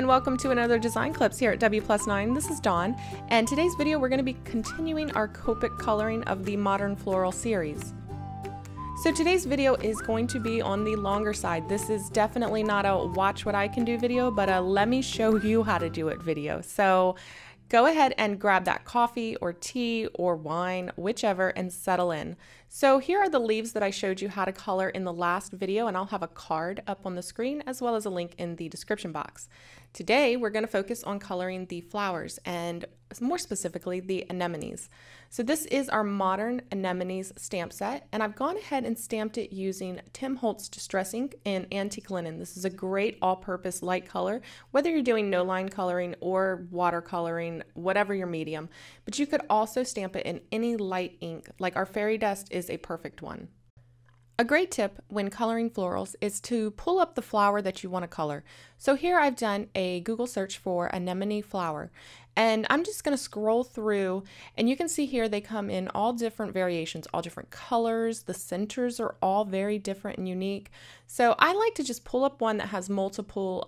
and welcome to another Design Clips here at W+9. This is Dawn, and today's video we're going to be continuing our Copic coloring of the Modern Floral series. So today's video is going to be on the longer side. This is definitely not a watch what I can do video, but a let me show you how to do it video. So go ahead and grab that coffee or tea or wine, whichever, and settle in. So here are the leaves that I showed you how to color in the last video, and I'll have a card up on the screen as well as a link in the description box. Today we're going to focus on coloring the flowers, and more specifically the anemones. So this is our Modern Anemones stamp set, and I've gone ahead and stamped it using Tim Holtz Distress Ink in Antique Linen. This is a great all-purpose light color, whether you're doing no line coloring or watercoloring, whatever your medium. But you could also stamp it in any light ink, like our Fairy Dust is a perfect one. A great tip when coloring florals is to pull up the flower that you want to color. So here I've done a Google search for anemone flower, and I'm just going to scroll through, and you can see here they come in all different variations, all different colors. The centers are all very different and unique. So I like to just pull up one that has multiple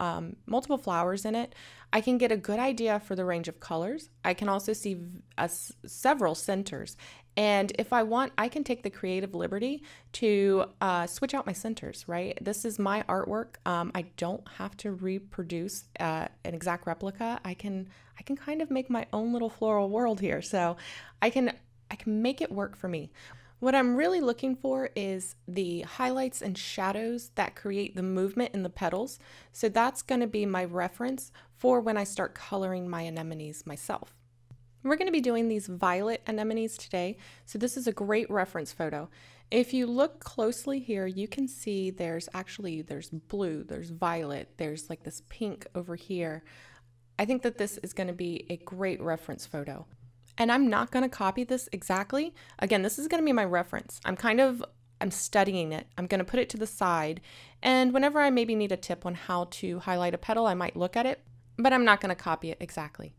flowers in it. I can get a good idea for the range of colors. I can also see several centers. And if I want, I can take the creative liberty to switch out my centers, right? This is my artwork. I don't have to reproduce an exact replica. I can kind of make my own little floral world here. So I can make it work for me. What I'm really looking for is the highlights and shadows that create the movement in the petals. So that's going to be my reference for when I start coloring my anemones myself. We're going to be doing these violet anemones today, so this is a great reference photo. If you look closely here, you can see there's blue, there's violet, there's like this pink over here. I think that this is going to be a great reference photo. And I'm not going to copy this exactly. Again, this is going to be my reference. I'm studying it. I'm going to put it to the side, and whenever I maybe need a tip on how to highlight a petal, I might look at it, but I'm not going to copy it exactly.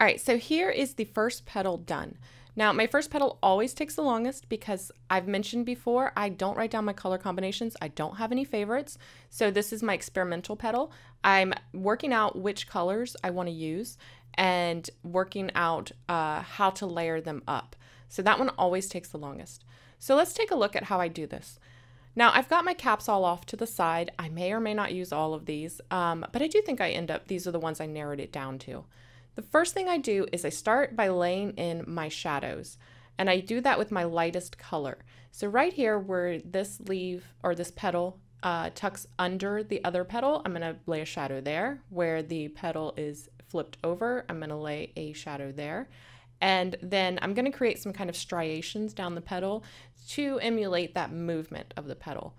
All right, so here is the first petal done. Now, my first petal always takes the longest because I've mentioned before, I don't write down my color combinations. I don't have any favorites. So this is my experimental petal. I'm working out which colors I want to use and working out how to layer them up. So that one always takes the longest. So let's take a look at how I do this. Now, I've got my caps all off to the side. I may or may not use all of these, but I do think these are the ones I narrowed it down to. The first thing I do is I start by laying in my shadows, and I do that with my lightest color. So right here where this leaf or this petal tucks under the other petal, I'm going to lay a shadow there. Where the petal is flipped over, I'm going to lay a shadow there. And then I'm going to create some kind of striations down the petal to emulate that movement of the petal.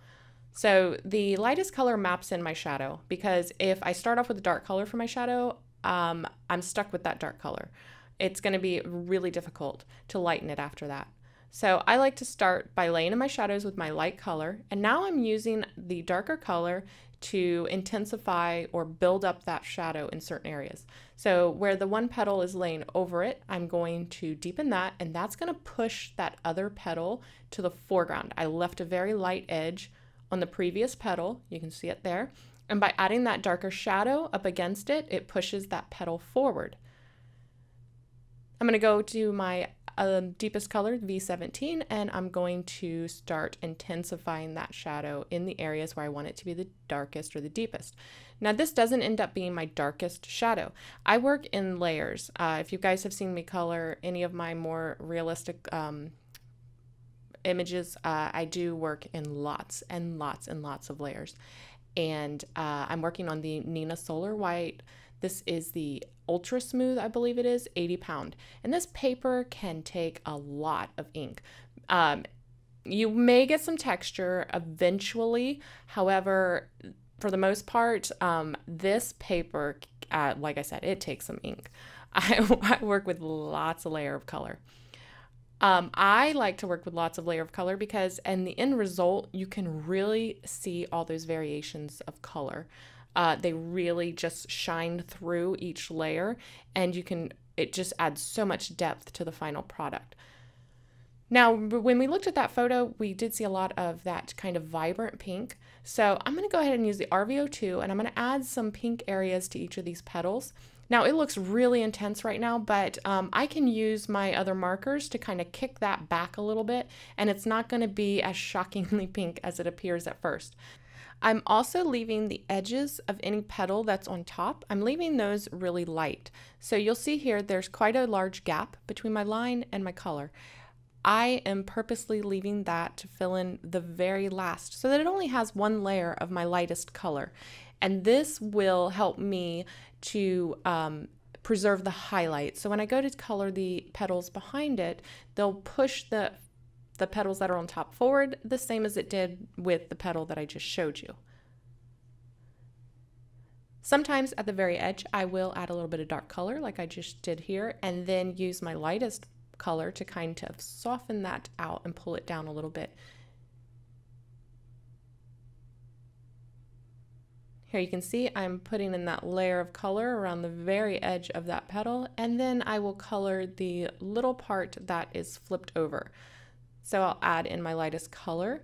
So the lightest color maps in my shadow, because if I start off with a dark color for my shadow, I'm stuck with that dark color. It's going to be really difficult to lighten it after that. So I like to start by laying in my shadows with my light color, and now I'm using the darker color to intensify or build up that shadow in certain areas. So where the one petal is laying over it, I'm going to deepen that, and that's going to push that other petal to the foreground. I left a very light edge on the previous petal. You can see it there. And by adding that darker shadow up against it, it pushes that petal forward. I'm going to go to my deepest color, V17, and I'm going to start intensifying that shadow in the areas where I want it to be the darkest or the deepest. Now, this doesn't end up being my darkest shadow. I work in layers. If you guys have seen me color any of my more realistic images, I do work in lots and lots and lots of layers. And I'm working on the Nina Solar White. This is the Ultra Smooth, I believe it is, 80 pound. And this paper can take a lot of ink. You may get some texture eventually. However, for the most part, this paper, like I said, it takes some ink. I work with lots of layer of color. I like to work with lots of layer of color because in the end result, you can really see all those variations of color. They really just shine through each layer, and it just adds so much depth to the final product. Now, when we looked at that photo, we did see a lot of that kind of vibrant pink. So I'm going to go ahead and use the RVO2, and I'm going to add some pink areas to each of these petals. Now, it looks really intense right now, but I can use my other markers to kind of kick that back a little bit, and it's not going to be as shockingly pink as it appears at first. I'm also leaving the edges of any petal that's on top. I'm leaving those really light. So you'll see here there's quite a large gap between my line and my color. I am purposely leaving that to fill in the very last so that it only has one layer of my lightest color. And this will help me to preserve the highlight. So when I go to color the petals behind it, they'll push the petals that are on top forward, the same as it did with the petal that I just showed you. Sometimes at the very edge, I will add a little bit of dark color like I just did here, and then use my lightest color to kind of soften that out and pull it down a little bit. Here you can see I'm putting in that layer of color around the very edge of that petal, and then I will color the little part that is flipped over. So I'll add in my lightest color,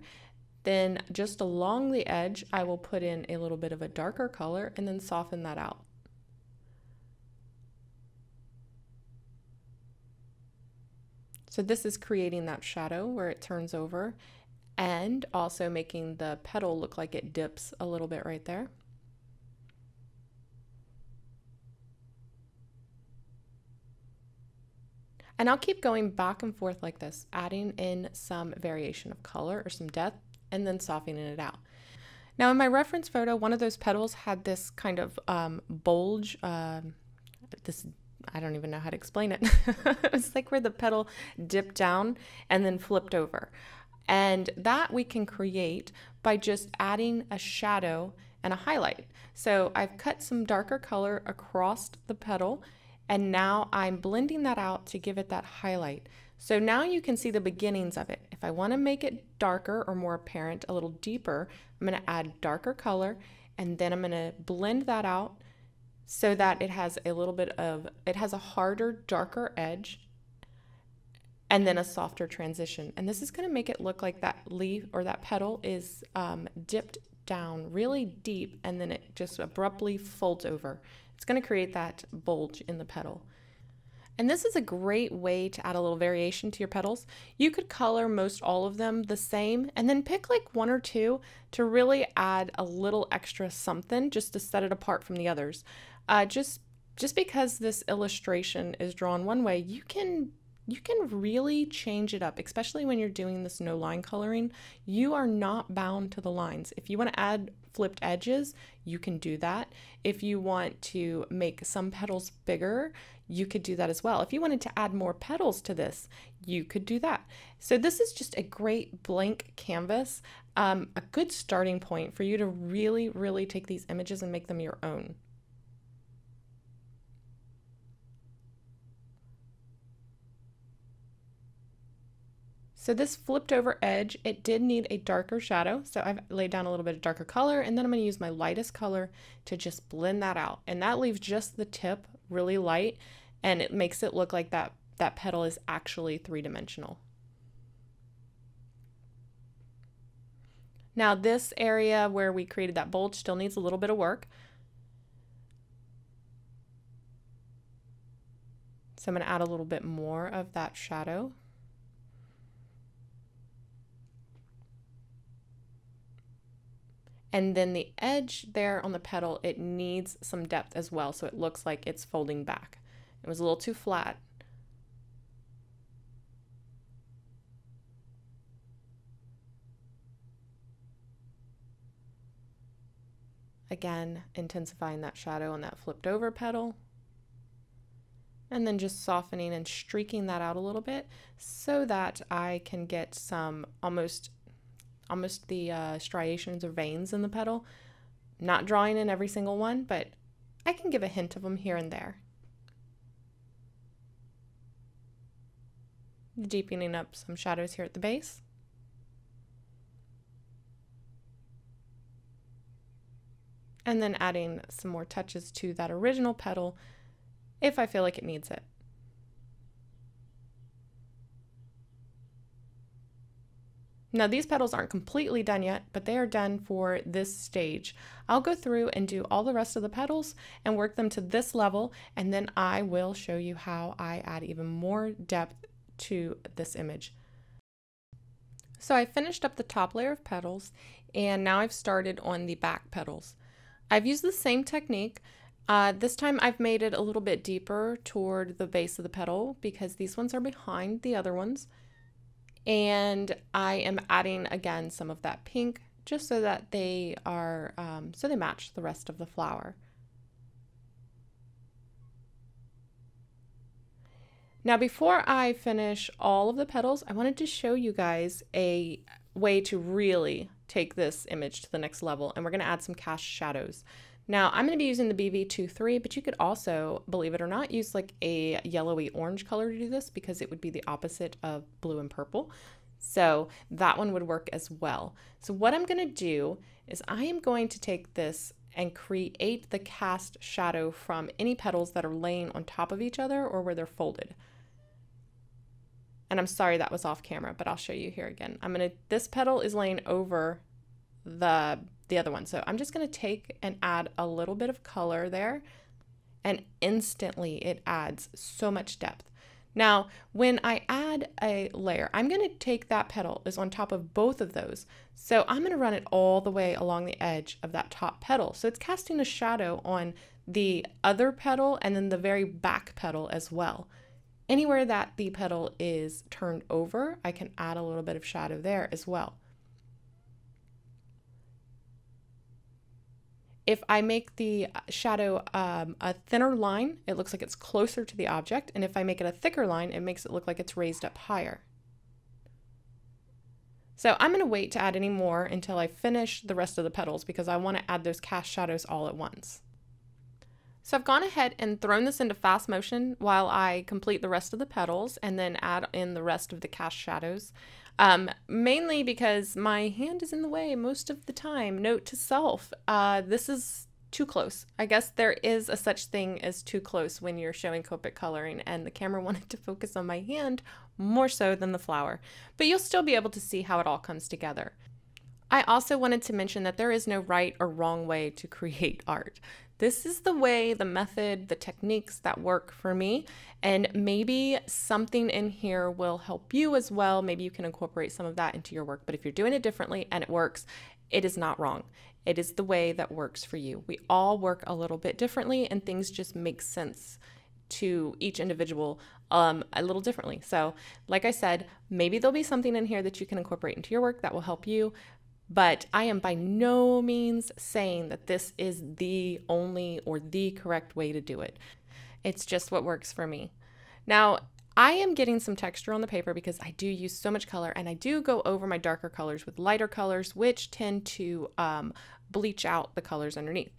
then just along the edge I will put in a little bit of a darker color and then soften that out. So this is creating that shadow where it turns over and also making the petal look like it dips a little bit right there. And I'll keep going back and forth like this, adding in some variation of color or some depth and then softening it out. Now in my reference photo, one of those petals had this kind of bulge, I don't even know how to explain it. It's like where the petal dipped down and then flipped over. And that we can create by just adding a shadow and a highlight. So I've cut some darker color across the petal, and now I'm blending that out to give it that highlight. So now you can see the beginnings of it. If I want to make it darker or more apparent, a little deeper, I'm going to add darker color, and then I'm going to blend that out so that it has a little bit of, it has a harder, darker edge and then a softer transition. And this is going to make it look like that leaf or that petal is dipped down really deep and then it just abruptly folds over. It's going to create that bulge in the petal. And this is a great way to add a little variation to your petals. You could color most all of them the same and then pick like one or two to really add a little extra something just to set it apart from the others. Just because this illustration is drawn one way, you can really change it up, especially when you're doing this no line coloring. You are not bound to the lines. If you want to add flipped edges, you can do that. If you want to make some petals bigger, you could do that as well. If you wanted to add more petals to this, you could do that. So this is just a great blank canvas, a good starting point for you to really, really take these images and make them your own. So this flipped over edge, it did need a darker shadow. So I've laid down a little bit of darker color, and then I'm going to use my lightest color to just blend that out. And that leaves just the tip really light, and it makes it look like that petal is actually three-dimensional. Now this area where we created that bulge still needs a little bit of work. So I'm going to add a little bit more of that shadow. And then the edge there on the petal, it needs some depth as well, so it looks like it's folding back. It was a little too flat. Again, intensifying that shadow on that flipped over petal. And then just softening and streaking that out a little bit so that I can get some almost the striations or veins in the petal. Not drawing in every single one, but I can give a hint of them here and there. Deepening up some shadows here at the base. And then adding some more touches to that original petal if I feel like it needs it. Now these petals aren't completely done yet, but they are done for this stage. I'll go through and do all the rest of the petals and work them to this level, and then I will show you how I add even more depth to this image. So I finished up the top layer of petals, and now I've started on the back petals. I've used the same technique. This time I've made it a little bit deeper toward the base of the petal because these ones are behind the other ones. And I am adding again some of that pink just so that they are, so they match the rest of the flower. Now before I finish all of the petals, I wanted to show you guys a way to really take this image to the next level, and we're going to add some cast shadows. Now I'm going to be using the BV23, but you could also, believe it or not, use like a yellowy orange color to do this because it would be the opposite of blue and purple. So that one would work as well. So what I'm going to do is I am going to take this and create the cast shadow from any petals that are laying on top of each other or where they're folded. And I'm sorry that was off camera, but I'll show you here again. This petal is laying over the other one. So I'm just going to take and add a little bit of color there, and instantly it adds so much depth. Now, when I add a layer, I'm going to take that petal is on top of both of those. So I'm going to run it all the way along the edge of that top petal. So it's casting a shadow on the other petal and then the very back petal as well. Anywhere that the petal is turned over, I can add a little bit of shadow there as well. If I make the shadow a thinner line, it looks like it's closer to the object. And if I make it a thicker line, it makes it look like it's raised up higher. So I'm going to wait to add any more until I finish the rest of the petals because I want to add those cast shadows all at once. So I've gone ahead and thrown this into fast motion while I complete the rest of the petals and then add in the rest of the cast shadows. Mainly because my hand is in the way most of the time. Note to self, this is too close. I guess there is a such thing as too close when you're showing Copic coloring, and the camera wanted to focus on my hand more so than the flower. But you'll still be able to see how it all comes together. I also wanted to mention that there is no right or wrong way to create art. This is the way, the method, the techniques that work for me, and maybe something in here will help you as well. Maybe you can incorporate some of that into your work, but if you're doing it differently and it works, it is not wrong. It is the way that works for you. We all work a little bit differently, and things just make sense to each individual a little differently. So like I said, maybe there'll be something in here that you can incorporate into your work that will help you. But I am by no means saying that this is the only or the correct way to do it. It's just what works for me. Now, I am getting some texture on the paper because I do use so much color, and I do go over my darker colors with lighter colors, which tend to bleach out the colors underneath.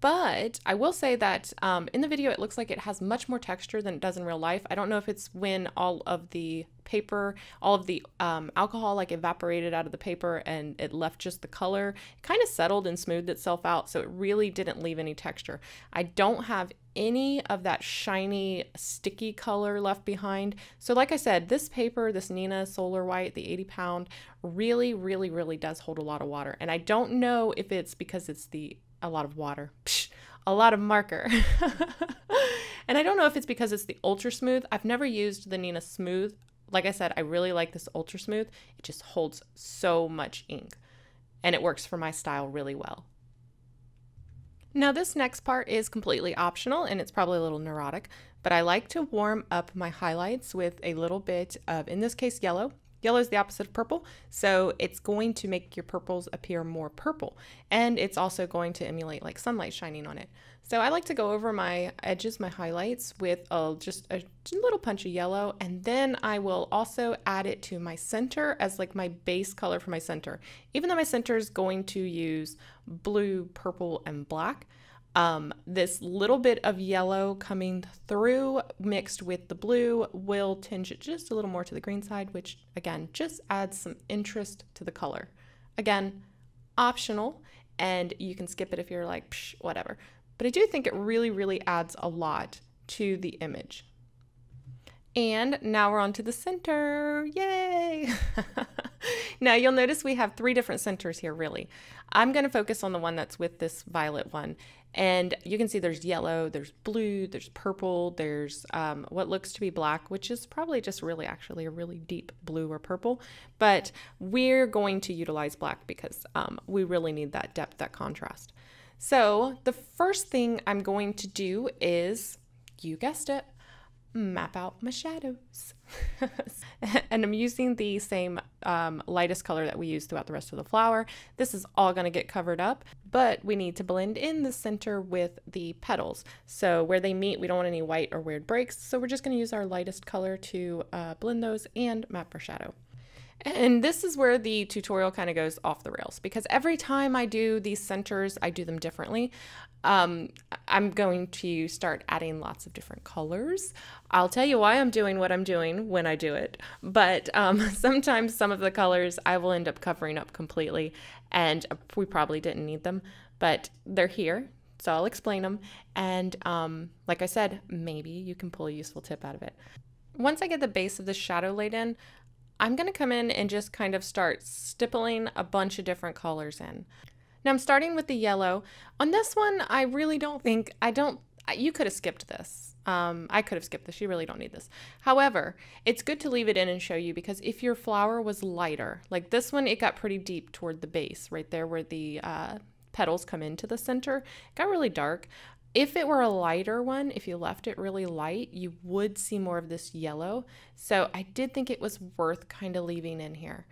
But I will say that in the video, it looks like it has much more texture than it does in real life. I don't know if it's when all of the paper, all of the alcohol like evaporated out of the paper and it left just the color. It kind of settled and smoothed itself out, so it really didn't leave any texture. I don't have any of that shiny, sticky color left behind. So like I said, this paper, this Neenah Solar White, the 80 pound, really, really, really does hold a lot of water. And I don't know if it's because it's a lot of water, a lot of marker. And I don't know if it's because it's the Ultra Smooth. I've never used the Neenah Smooth. Like I said, I really like this Ultra Smooth. It just holds so much ink, and it works for my style really well. Now this next part is completely optional, and it's probably a little neurotic, but I like to warm up my highlights with a little bit of, in this case, yellow. Yellow is the opposite of purple, so it's going to make your purples appear more purple, and it's also going to emulate like sunlight shining on it. So I like to go over my edges, my highlights, with just a little punch of yellow, and then I will also add it to my center as like my base color for my center. Even though my center is going to use blue, purple, and black, this little bit of yellow coming through mixed with the blue will tinge it just a little more to the green side, which again just adds some interest to the color. Again, optional, and you can skip it if you're like, psh, whatever. But I do think it really, really adds a lot to the image. And now we're on to the center. Yay! Now you'll notice we have 3 different centers here, really. I'm going to focus on the one that's with this violet one. And you can see there's yellow, there's blue, there's purple, there's what looks to be black, which is probably just really actually a really deep blue or purple. But we're going to utilize black because we really need that depth, that contrast. So the first thing I'm going to do is, you guessed it, map out my shadows. And I'm using the same lightest color that we use throughout the rest of the flower. This is all going to get covered up, but we need to blend in the center with the petals. So where they meet, we don't want any white or weird breaks, so we're just going to use our lightest color to blend those and map our shadow. And this is where the tutorial kind of goes off the rails, because every time I do these centers, I do them differently. I'm going to start adding lots of different colors. I'll tell you why I'm doing what I'm doing when I do it, but sometimes some of the colors I will end up covering up completely, and we probably didn't need them, but they're here, so I'll explain them. And like I said, maybe you can pull a useful tip out of it. Once I get the base of the shadow laid in, I'm going to come in and just kind of start stippling a bunch of different colors in. Now I'm starting with the yellow. On this one, I really don't think, you could have skipped this. I could have skipped this. You really don't need this. However, it's good to leave it in and show you, because if your flower was lighter, like this one, it got pretty deep toward the base, right there where the petals come into the center. It got really dark. If it were a lighter one, if you left it really light, you would see more of this yellow. So I did think it was worth kind of leaving in here.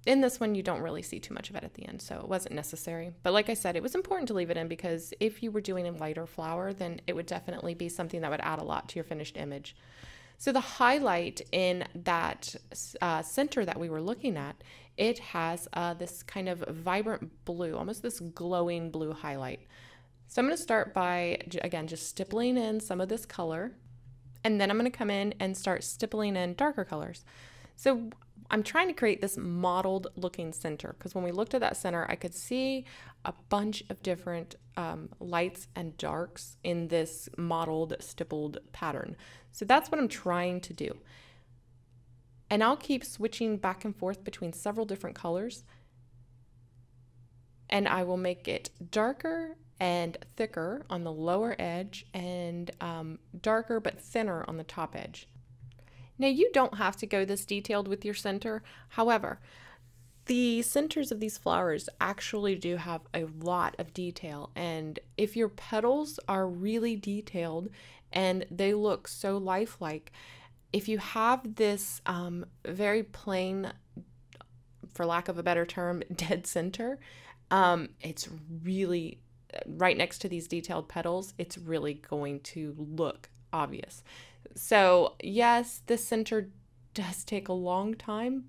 In this one, you don't really see too much of it at the end, so it wasn't necessary. But like I said, it was important to leave it in, because if you were doing a lighter flower, then it would definitely be something that would add a lot to your finished image. So the highlight in that center that we were looking at, it has this kind of vibrant blue, almost this glowing blue highlight. So I'm going to start by, again, just stippling in some of this color, and then I'm going to come in and start stippling in darker colors. So I'm trying to create this mottled looking center, because when we looked at that center, I could see a bunch of different lights and darks in this mottled, stippled pattern. So that's what I'm trying to do. And I'll keep switching back and forth between several different colors, and I will make it darker and thicker on the lower edge, and darker but thinner on the top edge. Now you don't have to go this detailed with your center. However, the centers of these flowers actually do have a lot of detail, and if your petals are really detailed and they look so lifelike, if you have this very plain, for lack of a better term, dead center, it's really right next to these detailed petals, it's really going to look obvious. So yes, this center does take a long time,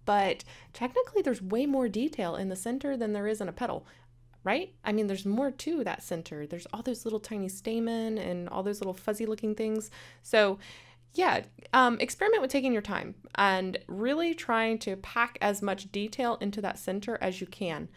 but technically there's way more detail in the center than there is in a petal, right? I mean, there's more to that center. There's all those little tiny stamen and all those little fuzzy looking things. So yeah, experiment with taking your time and really trying to pack as much detail into that center as you can.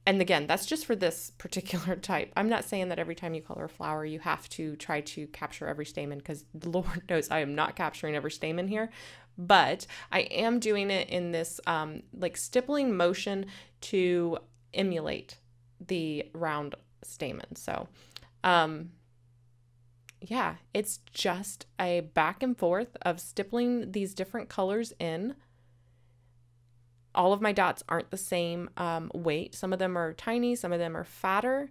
And again, that's just for this particular type. I'm not saying that every time you color a flower, you have to try to capture every stamen, because Lord knows I am not capturing every stamen here. But I am doing it in this like stippling motion to emulate the round stamen. So yeah, it's just a back and forth of stippling these different colors in. All of my dots aren't the same weight. Some of them are tiny, some of them are fatter.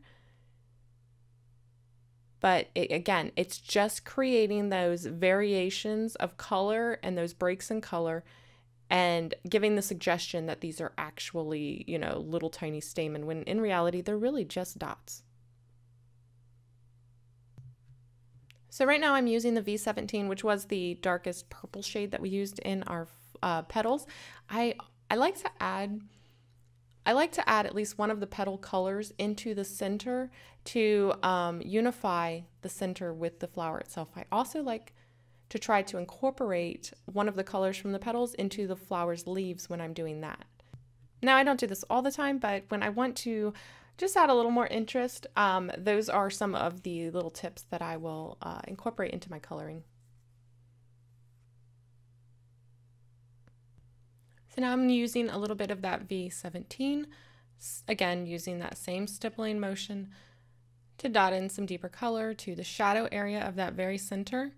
But again, it's just creating those variations of color and those breaks in color, and giving the suggestion that these are actually, you know, little tiny stamen, when in reality, they're really just dots. So right now I'm using the V17, which was the darkest purple shade that we used in our petals. I like to add at least one of the petal colors into the center to unify the center with the flower itself. I also like to try to incorporate one of the colors from the petals into the flower's leaves when I'm doing that. Now, I don't do this all the time, but when I want to just add a little more interest, those are some of the little tips that I will incorporate into my coloring. So now I'm using a little bit of that V17, again using that same stippling motion to dot in some deeper color to the shadow area of that very center.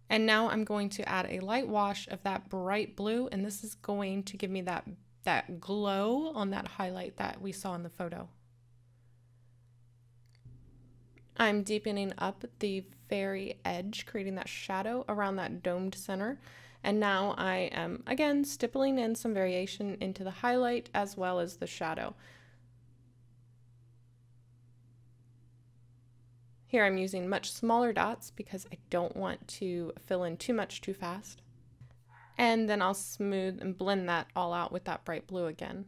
And now I'm going to add a light wash of that bright blue, and this is going to give me that glow on that highlight that we saw in the photo. I'm deepening up the very edge, creating that shadow around that domed center. And now I am, again, stippling in some variation into the highlight as well as the shadow. Here I'm using much smaller dots because I don't want to fill in too much too fast. And then I'll smooth and blend that all out with that bright blue again.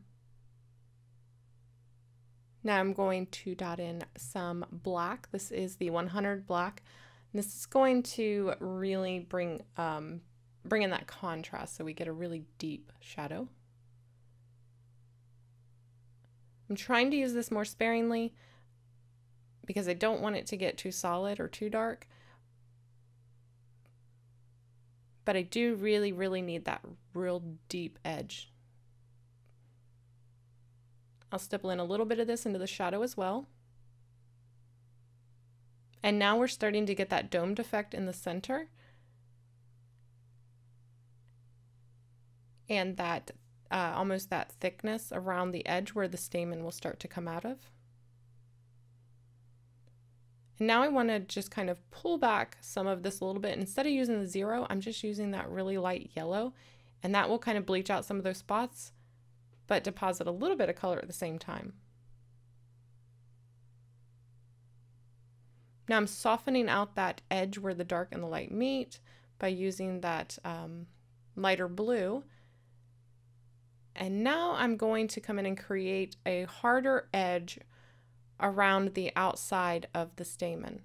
Now I'm going to dot in some black. This is the 100 black. And this is going to really bring in that contrast so we get a really deep shadow. I'm trying to use this more sparingly because I don't want it to get too solid or too dark. But I do really, really need that real deep edge. I'll stipple in a little bit of this into the shadow as well. And now we're starting to get that domed effect in the center. And that almost that thickness around the edge where the stamen will start to come out of. And now I want to just kind of pull back some of this a little bit. Instead of using the 0, I'm just using that really light yellow, and that will kind of bleach out some of those spots, but deposit a little bit of color at the same time. Now I'm softening out that edge where the dark and the light meet by using that lighter blue. And now I'm going to come in and create a harder edge around the outside of the stamen.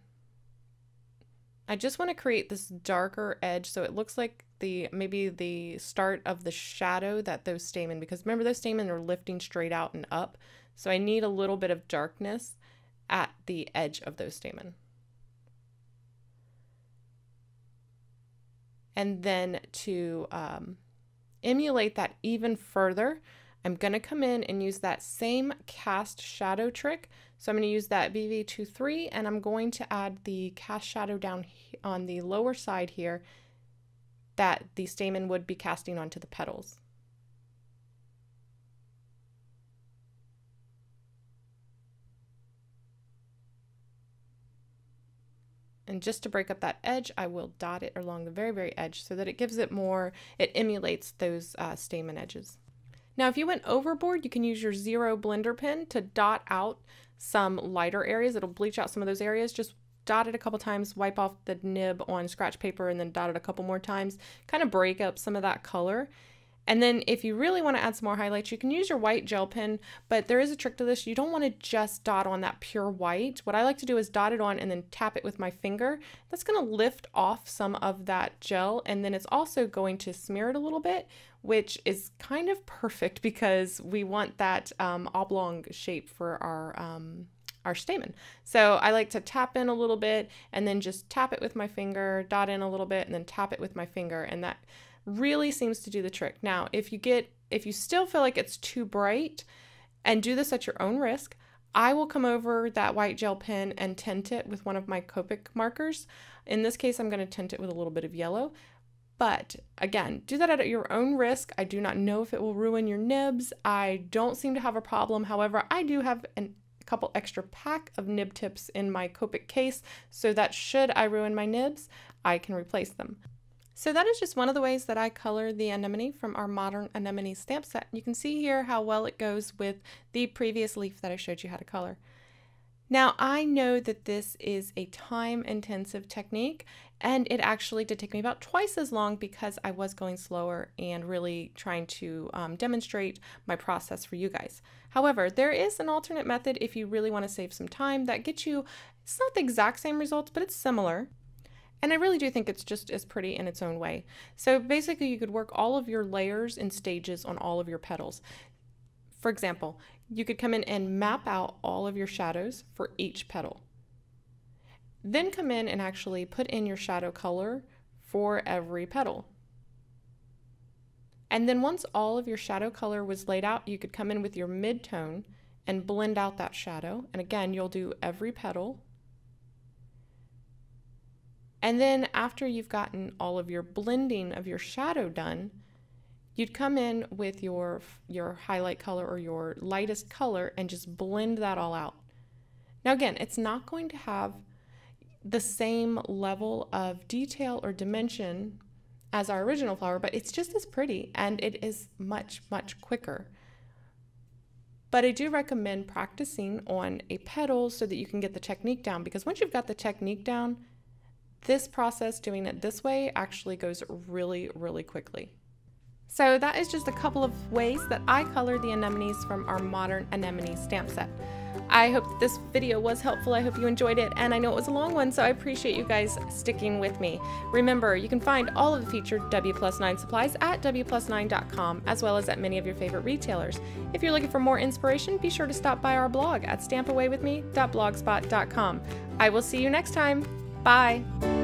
I just want to create this darker edge so it looks like maybe the start of the shadow that those stamen, because remember those stamen are lifting straight out and up, so I need a little bit of darkness at the edge of those stamen. And then to emulate that even further, I'm going to come in and use that same cast shadow trick. So I'm going to use that BV23 and I'm going to add the cast shadow down on the lower side here that the stamen would be casting onto the petals. And just to break up that edge, I will dot it along the very, very edge so that it gives it more, it emulates those stamen edges. Now, if you went overboard, you can use your 0 blender pen to dot out some lighter areas. It'll bleach out some of those areas. Just dot it a couple times, wipe off the nib on scratch paper, and then dot it a couple more times. Kind of break up some of that color. And then if you really want to add some more highlights, you can use your white gel pen, but there is a trick to this. You don't want to just dot on that pure white. What I like to do is dot it on and then tap it with my finger. That's going to lift off some of that gel, and then it's also going to smear it a little bit, which is kind of perfect because we want that oblong shape for our stamen. So I like to tap in a little bit and then just tap it with my finger, dot in a little bit, and then tap it with my finger, and that really seems to do the trick. Now, if you still feel like it's too bright, and do this at your own risk, I will come over that white gel pen and tint it with one of my Copic markers. In this case, I'm going to tint it with a little bit of yellow. But again, do that at your own risk. I do not know if it will ruin your nibs. I don't seem to have a problem. However, I do have a couple extra pack of nib tips in my Copic case, so that should I ruin my nibs, I can replace them. So that is just one of the ways that I color the anemone from our Modern Anemone stamp set. You can see here how well it goes with the previous leaf that I showed you how to color. Now, I know that this is a time-intensive technique, and it actually did take me about twice as long because I was going slower and really trying to demonstrate my process for you guys. However, there is an alternate method if you really want to save some time that gets you, it's not the exact same results, but it's similar. And I really do think it's just as pretty in its own way. So basically you could work all of your layers and stages on all of your petals. For example, you could come in and map out all of your shadows for each petal. Then come in and actually put in your shadow color for every petal. And then once all of your shadow color was laid out, you could come in with your mid-tone and blend out that shadow. And again, you'll do every petal. And then after you've gotten all of your blending of your shadow done, you'd come in with your highlight color or your lightest color and just blend that all out. Now again, it's not going to have the same level of detail or dimension as our original flower, but it's just as pretty and it is much, much quicker. But I do recommend practicing on a petal so that you can get the technique down, because once you've got the technique down, this process, doing it this way, actually goes really, really quickly. So that is just a couple of ways that I color the anemones from our Modern Anemone stamp set. I hope that this video was helpful. I hope you enjoyed it, and I know it was a long one, so I appreciate you guys sticking with me. Remember, you can find all of the featured W+9 supplies at W+9.com, as well as at many of your favorite retailers. If you're looking for more inspiration, be sure to stop by our blog at stampawaywithme.blogspot.com. I will see you next time. Bye!